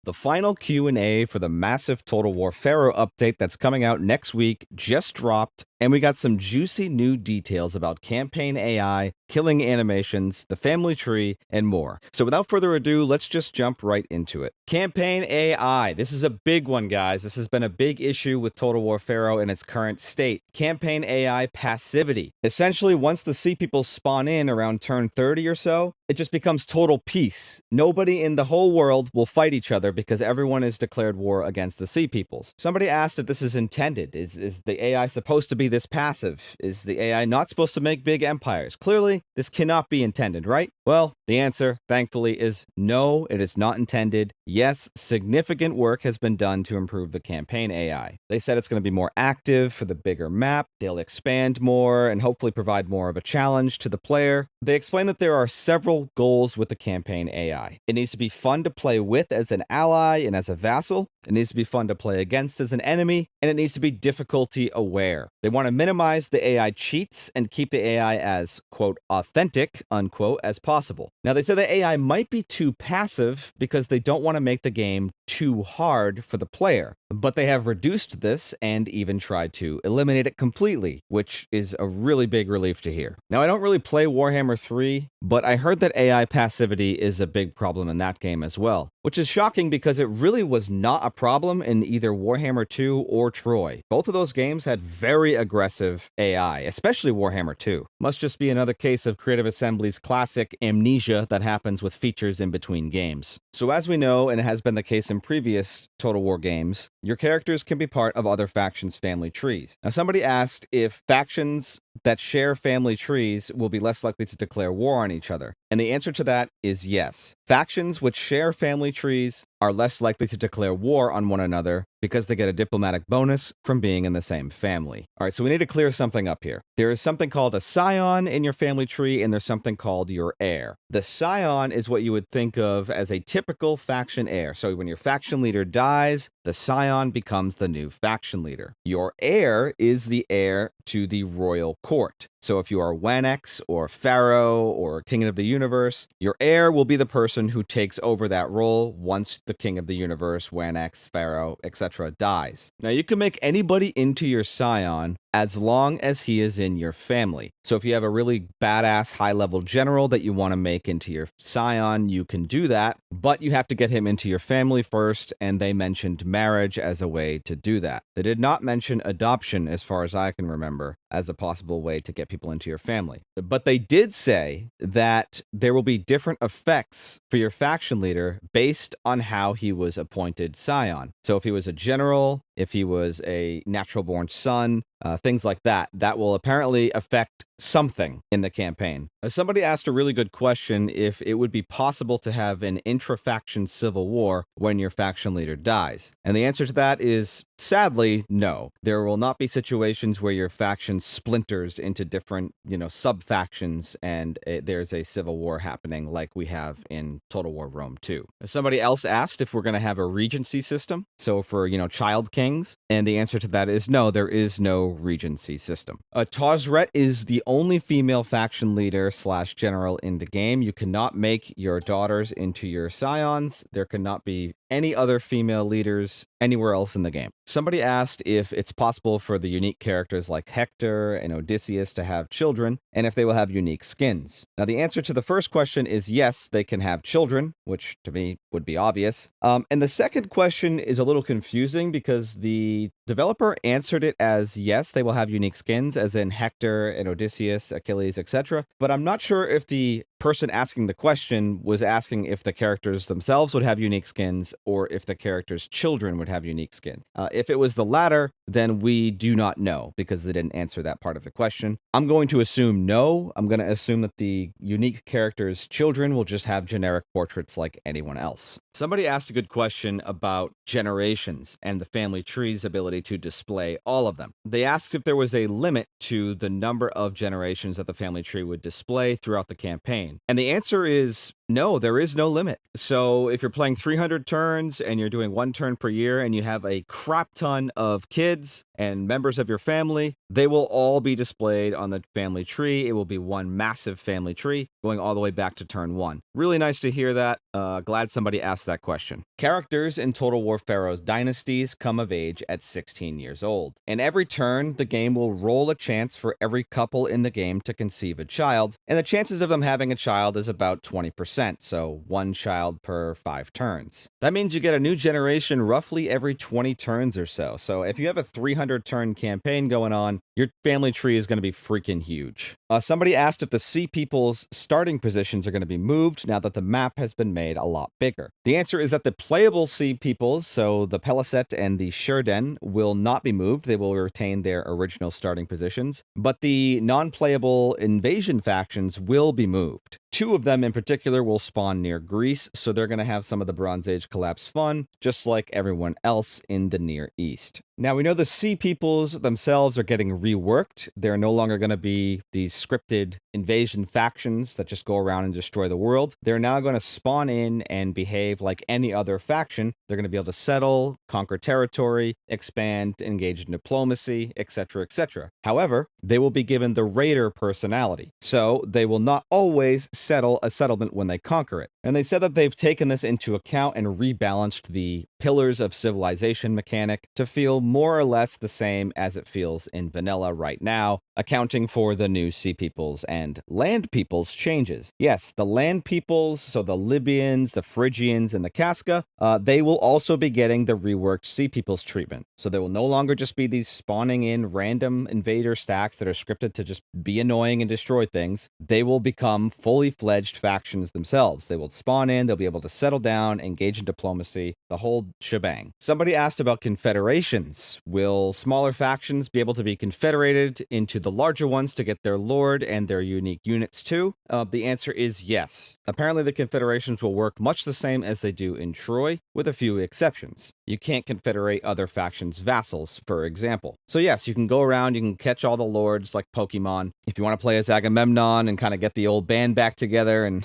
The final Q&A for the massive Total War Pharaoh update that's coming out next week just dropped, and we got some juicy new details about campaign AI, killing animations, the family tree, and more. So without further ado, let's just jump right into it. Campaign AI. This is a big one, guys. This has been a big issue with Total War Pharaoh in its current state. Campaign AI passivity. Essentially, once the Sea People spawn in around turn 30 or so, it just becomes total peace. Nobody in the whole world will fight each other because everyone has declared war against the Sea Peoples. Somebody asked if this is intended. Is the AI supposed to be this passive? Is the AI not supposed to make big empires? Clearly, this cannot be intended, right? Well, the answer, thankfully, is no, it is not intended. Yes, significant work has been done to improve the campaign AI. They said it's going to be more active for the bigger map, they'll expand more, and hopefully provide more of a challenge to the player. They explain that there are several goals with the campaign AI. It needs to be fun to play with as an ally and as a vassal. It needs to be fun to play against as an enemy, and it needs to be difficulty aware. They want to minimize the AI cheats and keep the AI as, quote, authentic, unquote, as possible. Now, they say the AI might be too passive because they don't want to make the game too hard for the player, but they have reduced this and even tried to eliminate it completely, which is a really big relief to hear. Now, I don't really play Warhammer 3, but I heard that AI passivity is a big problem in that game as well, which is shocking because it really was not a problem in either Warhammer 2 or Troy. Both of those games had very aggressive AI, especially Warhammer 2. Must just be another case of Creative Assembly's classic amnesia that happens with features in between games. So as we know, and it has been the case in previous Total War games, your characters can be part of other factions' family trees. Now, somebody asked if factions that share family trees will be less likely to declare war on each other. And the answer to that is yes. Factions which share family trees are less likely to declare war on one another because they get a diplomatic bonus from being in the same family. All right, so we need to clear something up here. There is something called a scion in your family tree, and there's something called your heir. The scion is what you would think of as a typical faction heir. So when your faction leader dies, the scion becomes the new faction leader. Your heir is the heir to the royal court. So if you are Wanex or Pharaoh or King of the Universe, your heir will be the person who takes over that role once the King of the Universe, Wanex, Pharaoh, etc. dies. Now, you can make anybody into your scion as long as he is in your family. So if you have a really badass high-level general that you want to make into your scion, you can do that, but you have to get him into your family first, and they mentioned marriage as a way to do that. They did not mention adoption, as far as I can remember, as a possible way to get people into your family. But they did say that there will be different effects for your faction leader based on how he was appointed scion. So if he was a general, if he was a natural-born son, things like that, that will apparently affect something in the campaign. Somebody asked a really good question if it would be possible to have an intra-faction civil war when your faction leader dies. And the answer to that is, sadly, no. There will not be situations where your faction splinters into different, sub-factions and there's a civil war happening like we have in Total War Rome 2. Somebody else asked if we're going to have a regency system, so for, child kings, and the answer to that is no, there is no regency system. Tozret is the only female faction leader / general in the game. You cannot make your daughters into your scions. There cannot be any other female leaders anywhere else in the game. Somebody asked if it's possible for the unique characters like Hector and Odysseus to have children, and if they will have unique skins. Now, the answer to the first question is yes, they can have children, which to me would be obvious. And the second question is a little confusing because the developer answered it as yes, they will have unique skins, as in Hector and Odysseus, Achilles, etc. But I'm not sure if the person asking the question was asking if the characters themselves would have unique skins or if the characters' children would have unique skin. If it was the latter, then we do not know because they didn't answer that part of the question. I'm going to assume no. I'm going to assume that the unique characters' children will just have generic portraits like anyone else. Somebody asked a good question about generations and the family tree's ability to display all of them. They asked if there was a limit to the number of generations that the family tree would display throughout the campaign. And the answer is No, there is no limit. So if you're playing 300 turns and you're doing 1 turn per year and you have a crap ton of kids and members of your family, they will all be displayed on the family tree. It will be one massive family tree going all the way back to turn 1. Really nice to hear that. Glad somebody asked that question. Characters in Total War Pharaoh's Dynasties come of age at 16 years old. And every turn, the game will roll a chance for every couple in the game to conceive a child, and the chances of them having a child is about 20%, so 1 child per 5 turns. That means you get a new generation roughly every 20 turns or so. So if you have a 300-turn campaign going on, your family tree is going to be freaking huge. Somebody asked if the Sea People's starting positions are going to be moved now that the map has been made a lot bigger. The answer is that the playable Sea Peoples, so the Peliset and the Sherden, will not be moved. They will retain their original starting positions, but the non-playable invasion factions will be moved. 2 of them in particular will spawn near Greece, so they're going to have some of the Bronze Age collapse fun, just like everyone else in the Near East. Now, we know the Sea Peoples themselves are getting reworked. They're no longer going to be these scripted invasion factions that just go around and destroy the world. They're now going to spawn in and behave like any other faction. They're going to be able to settle, conquer territory, expand, engage in diplomacy, etc., etc. However, they will be given the raider personality, so they will not always settle a settlement when they conquer it. And they said that they've taken this into account and rebalanced the pillars of civilization mechanic to feel more or less the same as it feels in vanilla right now, accounting for the new Sea Peoples and Land Peoples changes. Yes, the Land Peoples, so the Libyans, the Phrygians, and the Casca, they will also be getting the reworked Sea Peoples treatment. So they will no longer just be these spawning in random invader stacks that are scripted to just be annoying and destroy things. They will become fully fledged factions themselves. They will spawn in, they'll be able to settle down, engage in diplomacy, the whole shebang. Somebody asked about confederations. Will smaller factions be able to be confederated into the larger ones to get their lord and their unique units too? The answer is yes. Apparently the confederations will work much the same as they do in Troy, with a few exceptions. You can't confederate other factions' vassals, for example. So yes, you can go around, you can catch all the lords like Pokemon. If you want to play as Agamemnon and kind of get the old band back together and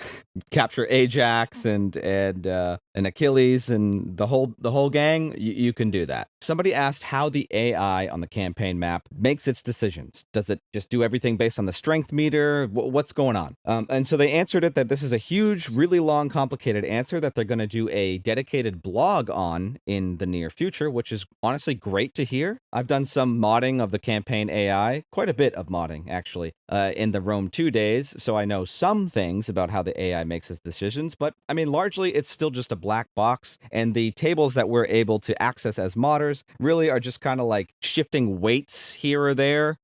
capture Ajax and Achilles and the whole gang, you can do that. Somebody asked how the AI on the campaign map makes its decisions. Does it just do everything based on the strength meter? What's going on? And so they answered it that this is a huge, really long, complicated answer that they're going to do a dedicated blog on in the near future, which is honestly great to hear. I've done some modding of the campaign AI, quite a bit of modding actually, in the Rome 2 days, so I know some things about how the AI makes its decisions, but I mean, largely it's still just a black box, and the tables that we're able to access as modders really are just kind of like shifting weights here or there.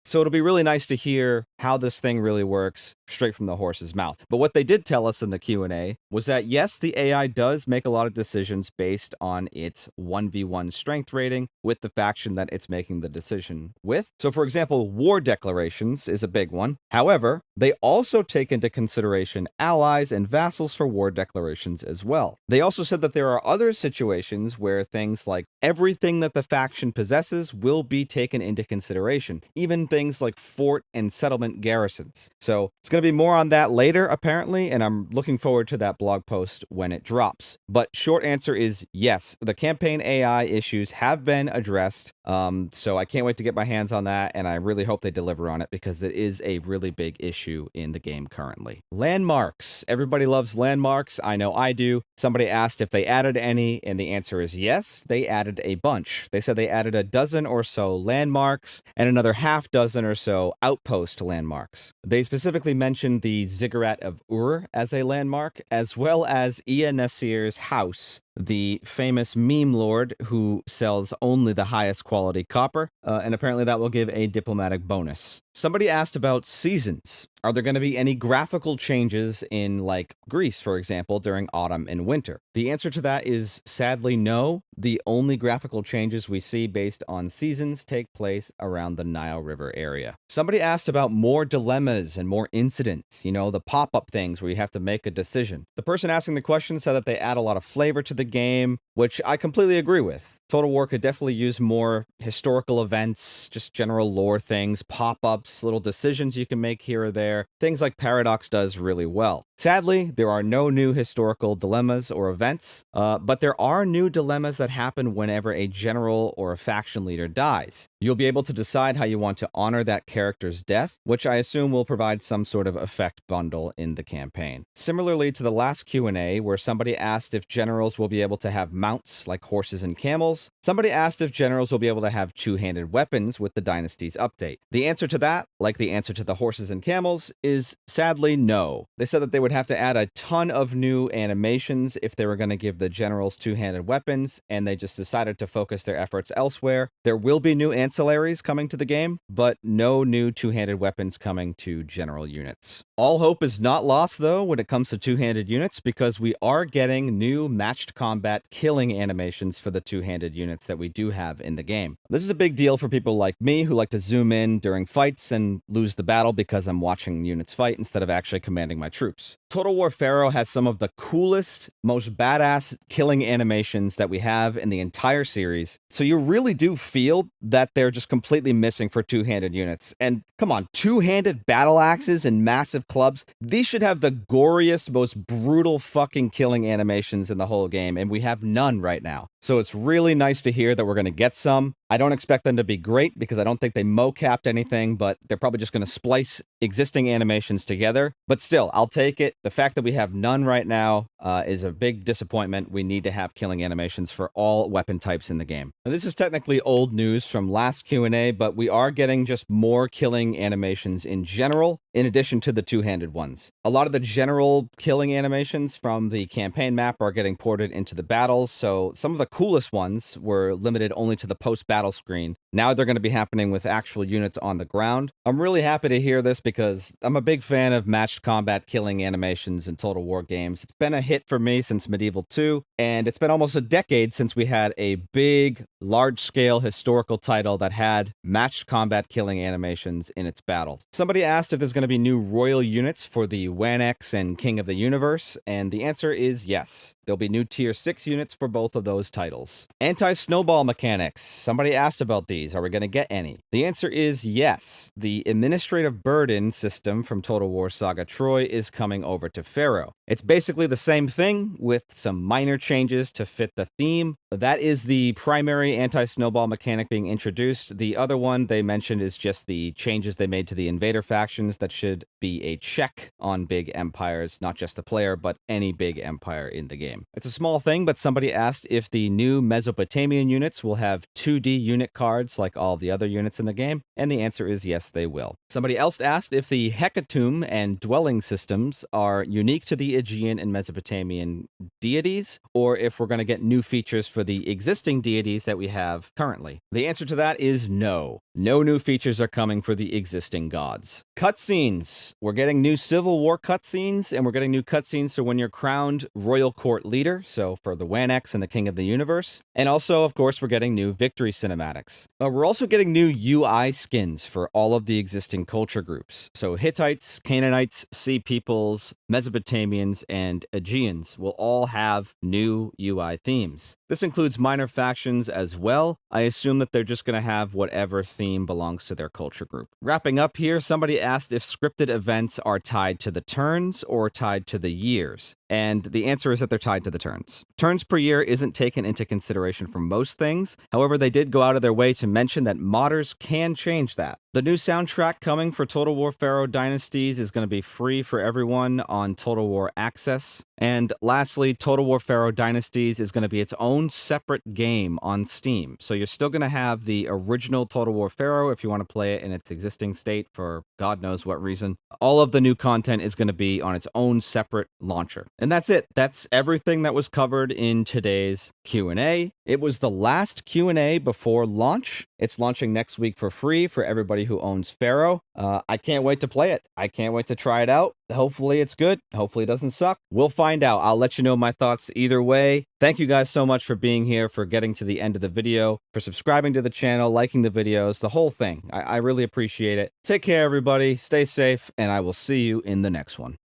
So it'll be really nice to hear how this thing really works straight from the horse's mouth. But what they did tell us in the Q&A was that yes, the AI does make a lot of decisions based on its 1v1 strength rating with the faction that it's making the decision with. So for example, war declarations is a big one. However, they also take into consideration allies and vassals for war declarations as well. They also said that there are other situations where things like everything that the faction possesses will be taken into consideration, even things like fort and settlement garrisons. So it's going to be more on that later, apparently, and I'm looking forward to that blog post when it drops. But short answer is yes, the campaign AI issues have been addressed, so I can't wait to get my hands on that, and I really hope they deliver on it because it is a really big issue in the game currently. Landmarks. Everybody loves landmarks. I know I do. Somebody asked if they added any, and the answer is yes, they added a bunch. They said they added a dozen or so landmarks and another half dozen or so outpost landmarks. They specifically mentioned the Ziggurat of Ur as a landmark, as well as Ea Nasir's house, the famous meme lord who sells only the highest quality copper, and apparently that will give a diplomatic bonus. Somebody asked about seasons. Are there going to be any graphical changes in, like, Greece, for example, during autumn and winter? The answer to that is sadly no. The only graphical changes we see based on seasons take place around the Nile River area. Somebody asked about more dilemmas and more incidents, you know, the pop-up things where you have to make a decision. The person asking the question said that they add a lot of flavor to the game, which I completely agree with. Total War could definitely use more historical events, just general lore things, pop-ups, little decisions you can make here or there, things like Paradox does really well. Sadly, there are no new historical dilemmas or events, but there are new dilemmas that happen whenever a general or a faction leader dies. You'll be able to decide how you want to honor that character's death, which I assume will provide some sort of effect bundle in the campaign. Similarly to the last Q&A, where somebody asked if generals will be able to have mounts like horses and camels, somebody asked if generals will be able to have two-handed weapons with the Dynasties update. The answer to that, like the answer to the horses and camels, is sadly no. They said that they would have to add a ton of new animations if they were going to give the generals two-handed weapons, and they just decided to focus their efforts elsewhere. There will be new ancillaries coming to the game, but no new two-handed weapons coming to general units. All hope is not lost, though, when it comes to two-handed units, because we are getting new matched combat killing animations for the two-handed units that we do have in the game. This is a big deal for people like me who like to zoom in during fights and lose the battle because I'm watching units fight instead of actually commanding my troops. Total War Pharaoh has some of the coolest, most badass killing animations that we have in the entire series, so you really do feel that they're just completely missing for two-handed units. And come on, two-handed battle axes and massive clubs, these should have the goriest, most brutal fucking killing animations in the whole game, and we have none right now. So it's really nice to hear that we're going to get some. I don't expect them to be great because I don't think they mocapped anything, but they're probably just going to splice existing animations together. But still, I'll take it. The fact that we have none right now is a big disappointment. We need to have killing animations for all weapon types in the game. Now, this is technically old news from last Q&A, but we are getting just more killing animations in general, in addition to the two-handed ones. A lot of the general killing animations from the campaign map are getting ported into the battles, so some of the coolest ones were limited only to the post-battle screen. Now they're going to be happening with actual units on the ground. I'm really happy to hear this because I'm a big fan of matched combat killing animations in Total War games. It's been a hit for me since Medieval 2, and it's been almost a decade since we had a big, large-scale historical title that had matched combat killing animations in its battles. Somebody asked if there's going to be new royal units for the Wanex and King of the Universe, and the answer is yes. There'll be new Tier 6 units for both of those titles. Anti-snowball mechanics. Somebody asked about these. Are we going to get any? The answer is yes. The administrative burden system from Total War Saga Troy is coming over to Pharaoh. It's basically the same thing with some minor changes to fit the theme. That is the primary anti-snowball mechanic being introduced. The other one they mentioned is just the changes they made to the invader factions that should be a check on big empires, not just the player, but any big empire in the game. It's a small thing, but somebody asked if the new Mesopotamian units will have 2D unit cards like all the other units in the game, and the answer is yes, they will. Somebody else asked if the hecatomb and dwelling systems are unique to the Aegean and Mesopotamian deities, or if we're going to get new features for the existing deities that we have currently. The answer to that is no. No new features are coming for the existing gods. Cutscenes. We're getting new Civil War cutscenes, and we're getting new cutscenes for when you're crowned Royal Court Leader, so for the Wanex and the King of the Universe. And also, of course, we're getting new victory cinematics. But we're also getting new UI skins for all of the existing culture groups. So Hittites, Canaanites, Sea Peoples, Mesopotamians, and Aegeans will all have new UI themes. This includes minor factions as well. I assume that they're just going to have whatever theme belongs to their culture group. Wrapping up here, somebody asked if scripted events are tied to the turns or tied to the years. And the answer is that they're tied to the turns. Turns per year isn't taken into consideration for most things. However, they did go out of their way to mention that modders can change that. The new soundtrack coming for Total War Pharaoh Dynasties is going to be free for everyone on Total War Access. And lastly, Total War Pharaoh Dynasties is going to be its own separate game on Steam. So you're still going to have the original Total War Pharaoh if you want to play it in its existing state for God knows what reason. All of the new content is going to be on its own separate launcher. And that's it. That's everything that was covered in today's Q&A. It was the last Q&A before launch. It's launching next week for free for everybody who owns Pharaoh. I can't wait to play it. I can't wait to try it out. Hopefully it's good. Hopefully it doesn't suck. We'll find out. I'll let you know my thoughts either way. Thank you guys so much for being here, for getting to the end of the video, for subscribing to the channel, liking the videos, the whole thing. I really appreciate it. Take care, everybody. Stay safe, and I will see you in the next one.